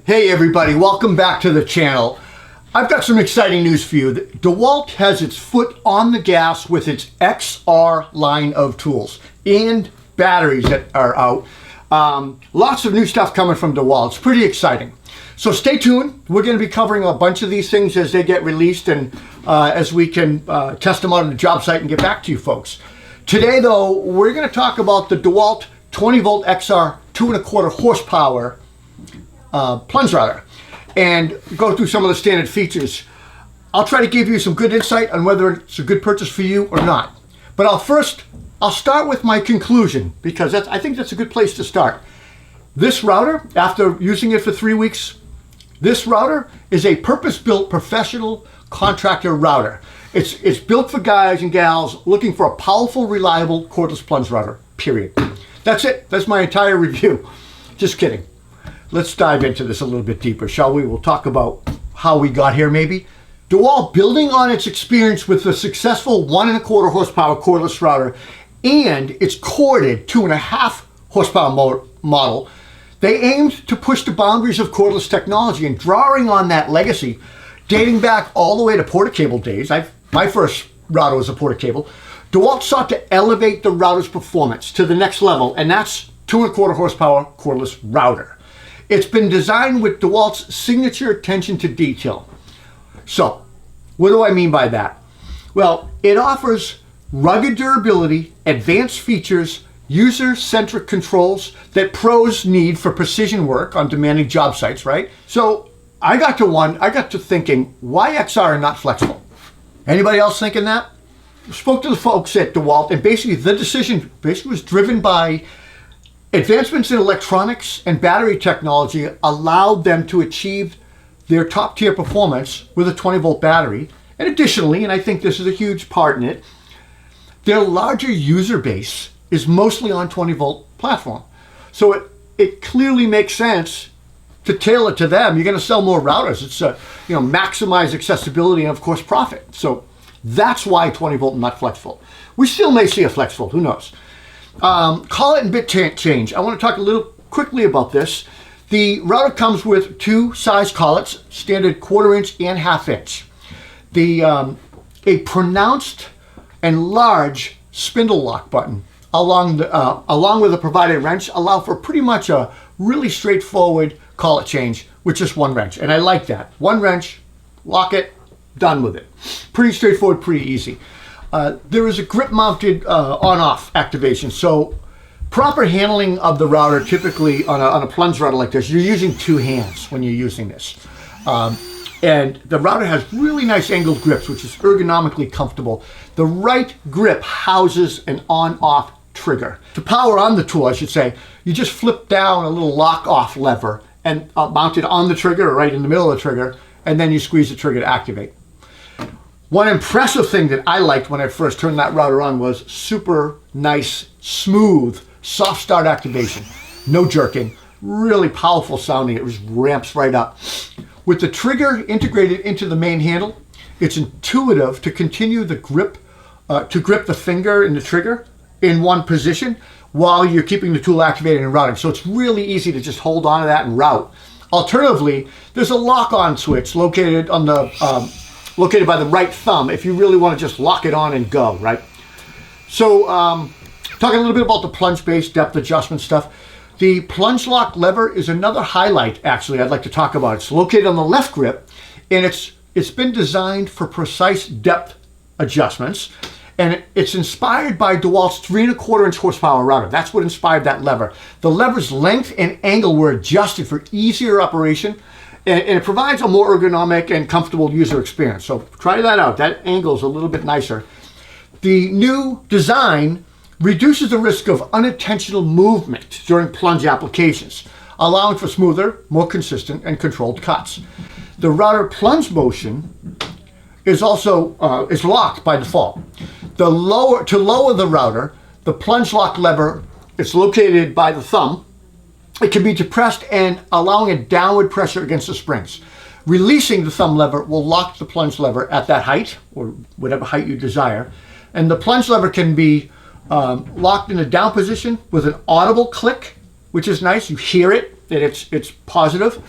Hey everybody, welcome back to the channel. I've got some exciting news for you. DeWalt has its foot on the gas with its XR line of tools and batteries that are out. Lots of new stuff coming from DeWalt. It's pretty exciting. So stay tuned. We're going to be covering a bunch of these things as they get released and as we can test them out on the job site and get back to you folks. Today though, we're going to talk about the DeWalt 20V XR 2.25 horsepower plunge router and go through some of the standard features. I'll try to give you some good insight on whether it's a good purchase for you or not. But I'll start with my conclusion because I think that's a good place to start. This router, after using it for 3 weeks, this router is a purpose-built professional contractor router. It's built for guys and gals looking for a powerful, reliable cordless plunge router, period. That's it. That's my entire review. Just kidding. Let's dive into this a little bit deeper, shall we? We'll talk about how we got here, maybe. DeWalt, building on its experience with the successful 1.25 horsepower cordless router and its corded 2.5 horsepower model, they aimed to push the boundaries of cordless technology and drawing on that legacy, dating back all the way to Portacable days. My first router was a Portacable. DeWalt sought to elevate the router's performance to the next level, and that's 2.25 horsepower cordless router. It's been designed with DeWalt's signature attention to detail. So, what do I mean by that? Well, it offers rugged durability, advanced features, user-centric controls that pros need for precision work on demanding job sites, right? So, I got to thinking, why XR and not flexible? Anybody else thinking that? Spoke to the folks at DeWalt, and basically the decision was driven by advancements in electronics and battery technology allowed them to achieve their top-tier performance with a 20-volt battery. And additionally, and I think this is a huge part in it, their larger user base is mostly on 20-volt platform. So it clearly makes sense to tailor to them. You're going to sell more routers. It's maximize accessibility and of course profit. So that's why 20-volt and not flex-volt. We still may see a flex-volt. Who knows? Collet and bit change. I want to talk a little quickly about this. The router comes with two size collets, standard 1/4 inch and 1/2 inch. A pronounced and large spindle lock button along with a provided wrench allow for pretty much a really straightforward collet change with just one wrench. And I like that. One wrench, lock it, done with it. Pretty straightforward, pretty easy. There is a grip mounted on-off activation. So proper handling of the router, typically on a plunge router like this, you're using two hands when you're using this. And the router has really nice angled grips, which is ergonomically comfortable. The right grip houses an on-off trigger. To power on the tool, I should say, you just flip down a little lock-off lever and mount it on the trigger or right in the middle of the trigger, and then you squeeze the trigger to activate. One impressive thing that I liked when I first turned that router on was super nice, smooth, soft start activation. No jerking, really powerful sounding. It just ramps right up. With the trigger integrated into the main handle, it's intuitive to continue the grip, to grip the finger and the trigger in one position while you're keeping the tool activated and routing. So it's really easy to just hold on to that and route. Alternatively, there's a lock-on switch located on the located by the right thumb if you really want to just lock it on and go, right? So talking a little bit about the plunge base depth adjustment stuff. The plunge lock lever is another highlight, actually, I'd like to talk about. It's located on the left grip, and it's been designed for precise depth adjustments, and it's inspired by DeWalt's 3.25 inch horsepower router. That's what inspired that lever. The lever's length and angle were adjusted for easier operation, and it provides a more ergonomic and comfortable user experience. So try that out. That angle's a little bit nicer. The new design reduces the risk of unintentional movement during plunge applications, allowing for smoother, more consistent, and controlled cuts. The router plunge motion is also is locked by default. To lower the router, the plunge lock lever is located by the thumb. It can be depressed and allowing a downward pressure against the springs. Releasing the thumb lever will lock the plunge lever at that height, or whatever height you desire. And the plunge lever can be locked in a down position with an audible click, which is nice. You hear it, that it's positive.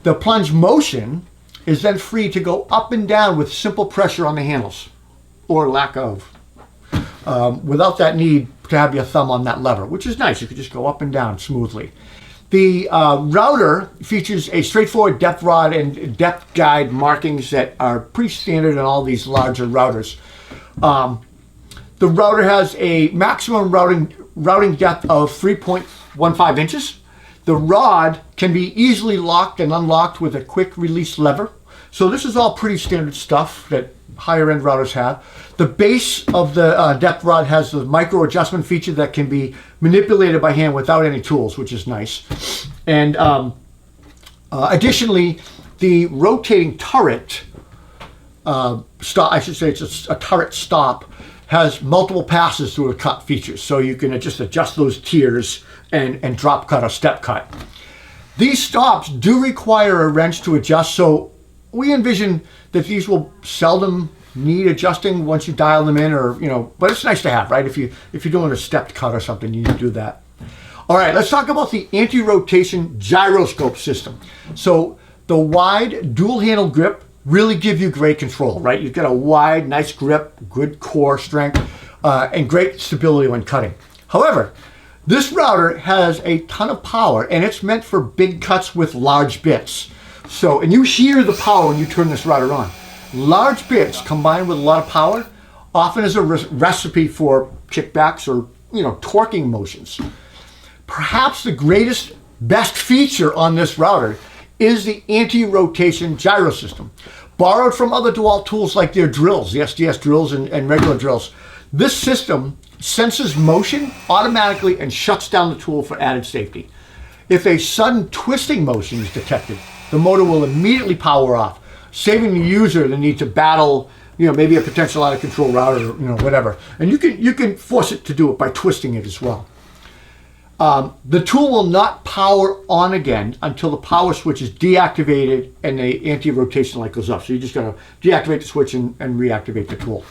The plunge motion is then free to go up and down with simple pressure on the handles, or lack of, without that need to have your thumb on that lever, which is nice. You can just go up and down smoothly. The router features a straightforward depth rod and depth guide markings that are pretty standard in all these larger routers. The router has a maximum routing depth of 3.15 inches. The rod can be easily locked and unlocked with a quick release lever. So this is all pretty standard stuff that higher end routers have. The base of the depth rod has the micro adjustment feature that can be manipulated by hand without any tools, which is nice. And additionally, the rotating turret stop, I should say it's a turret stop, has multiple passes through the cut features. So you can just adjust those tiers and drop cut or step cut. These stops do require a wrench to adjust, so we envision that these will seldom need adjusting once you dial them in, or but it's nice to have, right? If you're doing a stepped cut or something, you need to do that. All right, let's talk about the anti-rotation gyroscope system. So the wide dual handle grip really give you great control, right? You've got a wide, nice grip, good core strength, and great stability when cutting. However, this router has a ton of power, and it's meant for big cuts with large bits. So, and you hear the power when you turn this router on. Large bits combined with a lot of power often is a recipe for kickbacks or, torquing motions. Perhaps the greatest, best feature on this router is the anti-rotation gyro system. Borrowed from other DeWalt tools like their drills, the SDS drills and regular drills. This system senses motion automatically and shuts down the tool for added safety. If a sudden twisting motion is detected, the motor will immediately power off, saving the user the need to battle, maybe a potential out of control router, whatever. And you can force it to do it by twisting it as well. The tool will not power on again until the power switch is deactivated and the anti-rotation light goes off. So you just got to deactivate the switch and reactivate the tool.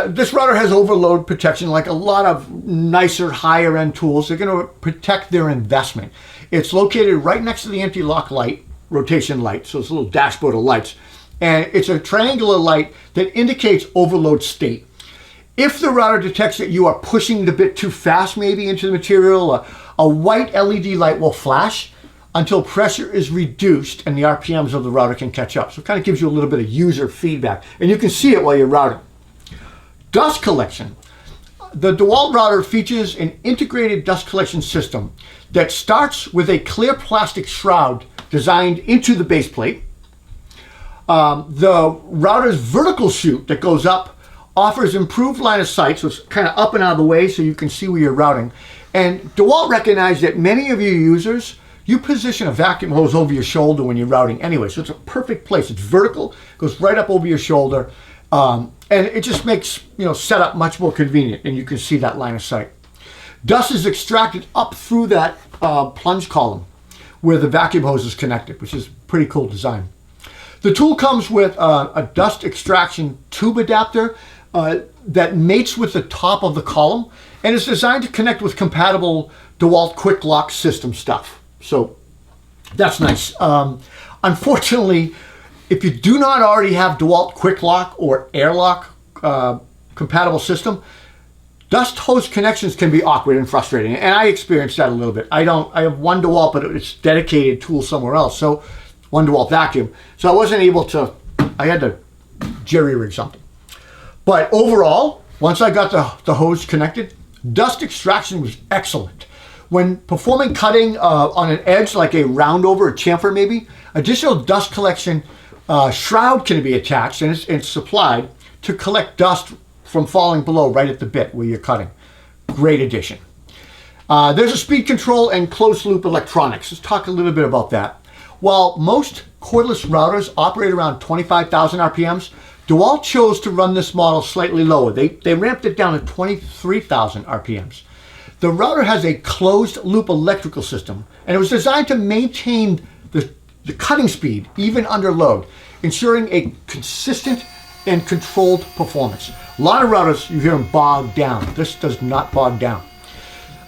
This router has overload protection like a lot of nicer, higher end tools. They're going to protect their investment. It's located right next to the anti-lock light, rotation light, so it's a little dashboard of lights. And it's a triangular light that indicates overload state. If the router detects that you are pushing the bit too fast maybe into the material, a white LED light will flash until pressure is reduced and the RPMs of the router can catch up. So it kind of gives you a little bit of user feedback. And you can see it while you're routing. Dust collection. The DeWalt router features an integrated dust collection system that starts with a clear plastic shroud designed into the base plate. The router's vertical chute that goes up offers improved line of sight, so it's kind of up and out of the way so you can see where you're routing. And DeWalt recognized that many of your users, you position a vacuum hose over your shoulder when you're routing anyway, so it's a perfect place. It's vertical, goes right up over your shoulder, and it just makes setup much more convenient, and you can see that line of sight. Dust is extracted up through that plunge column where the vacuum hose is connected, which is a pretty cool design. The tool comes with a dust extraction tube adapter that mates with the top of the column and is designed to connect with compatible DeWalt quick lock system stuff. So that's nice. Unfortunately, if you do not already have DeWalt quick lock or airlock compatible system, dust hose connections can be awkward and frustrating, and I experienced that a little bit. I have one DeWalt, but it's dedicated tool somewhere else. So one DeWalt vacuum. So I wasn't able to, I had to jerry rig something. But overall, once I got the hose connected, dust extraction was excellent. When performing cutting on an edge like a roundover or chamfer maybe, additional dust collection shroud can be attached and it's supplied to collect dust from falling below right at the bit where you're cutting. Great addition. There's a speed control and closed loop electronics. Let's talk a little bit about that. While most cordless routers operate around 25,000 RPMs, DeWalt chose to run this model slightly lower. They ramped it down to 23,000 RPMs. The router has a closed loop electrical system, and it was designed to maintain the cutting speed even under load, ensuring a consistent and controlled performance. A lot of routers, you hear them bog down. This does not bog down.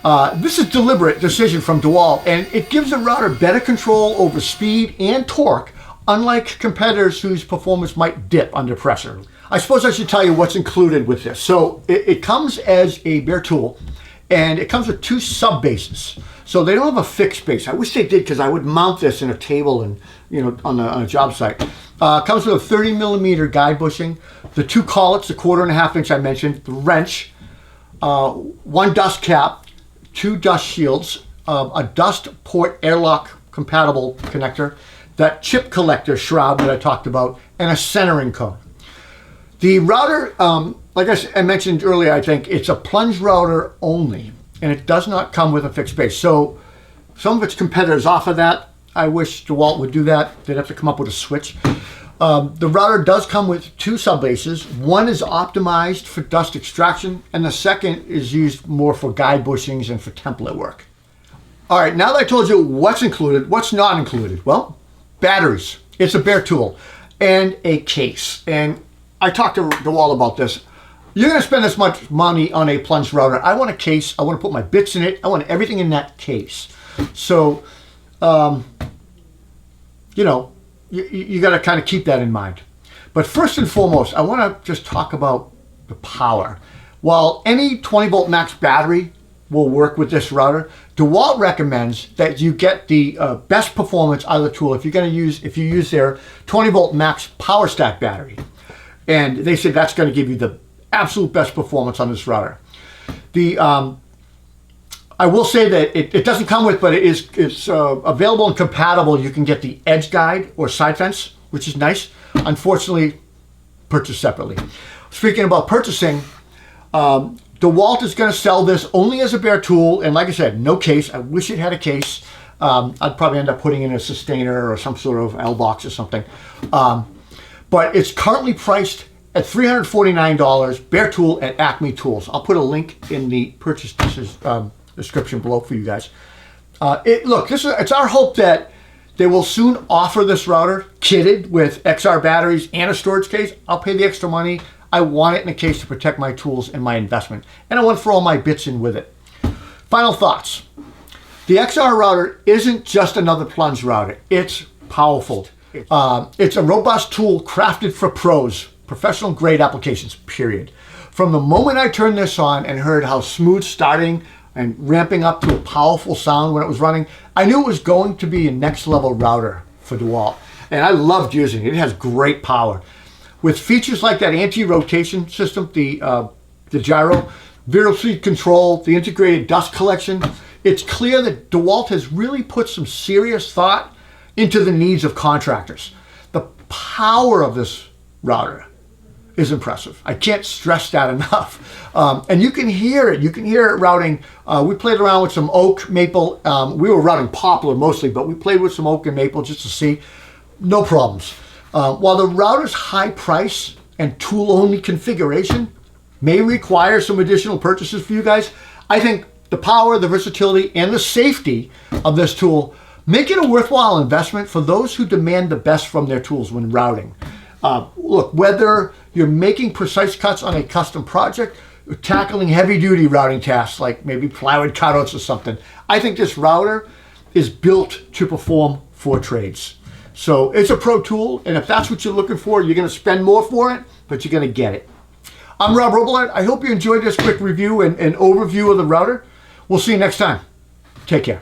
This is a deliberate decision from DeWalt, and it gives the router better control over speed and torque, unlike competitors whose performance might dip under pressure. I suppose I should tell you what's included with this. So it comes as a bare tool, and it comes with 2 sub bases. So they don't have a fixed base. I wish they did, because I would mount this in a table and on a job site. Comes with a 30mm guide bushing, the 2 collets, the 1.5 inch I mentioned, the wrench, 1 dust cap, 2 dust shields, a dust port airlock compatible connector, that chip collector shroud that I talked about, and a centering cone. The router, like I mentioned earlier, I think it's a plunge router only, and it does not come with a fixed base. So some of its competitors offer that. I wish DeWalt would do that. They'd have to come up with a switch. The router does come with 2 sub bases. One is optimized for dust extraction, and the second is used more for guide bushings and for template work. All right, now that I told you what's included, what's not included? Well, batteries. It's a bare tool, and a case. And I talked to DeWalt about this. You're going to spend this much money on a plunge router. I want a case. I want to put my bits in it. I want everything in that case. So, you got to kind of keep that in mind. But first and foremost, I want to just talk about the power. While any 20-volt max battery will work with this router, DeWalt recommends that you get the best performance out of the tool if you use their 20-volt max power stack battery. And they said that's going to give you the absolute best performance on this router. I will say that it doesn't come with, but it's available and compatible. You can get the edge guide or side fence, which is nice. Unfortunately, purchased separately. Speaking about purchasing, DeWalt is going to sell this only as a bare tool, and like I said, no case. I wish it had a case. I'd probably end up putting in a sustainer or some sort of L box or something. But it's currently priced at $349, bare tool at Acme Tools. I'll put a link in the purchase description below for you guys. It's our hope that they will soon offer this router kitted with XR batteries and a storage case. I'll pay the extra money. I want it in a case to protect my tools and my investment. And I want to throw all my bits in with it. Final thoughts. The XR router isn't just another plunge router. It's powerful. It's a robust tool crafted for pros, professional grade applications, period. From the moment I turned this on and heard how smooth starting and ramping up to a powerful sound when it was running, I knew it was going to be a next level router for DeWalt. And I loved using it. It has great power. With features like that anti-rotation system, the gyro, variable speed control, the integrated dust collection, it's clear that DeWalt has really put some serious thought into the needs of contractors. The power of this router is impressive. I can't stress that enough. And you can hear it. You can hear it routing. We played around with some oak, maple. We were routing poplar mostly, but we played with some oak and maple just to see. No problems. While the router's high price and tool-only configuration may require some additional purchases for you guys, I think the power, the versatility, and the safety of this tool make it a worthwhile investment for those who demand the best from their tools when routing. Look, whether you're making precise cuts on a custom project or tackling heavy-duty routing tasks like maybe plywood cutouts or something, I think this router is built to perform for trades. So it's a pro tool, and if that's what you're looking for, you're going to spend more for it, but you're going to get it. I'm Rob Robillard. I hope you enjoyed this quick review and overview of the router. We'll see you next time. Take care.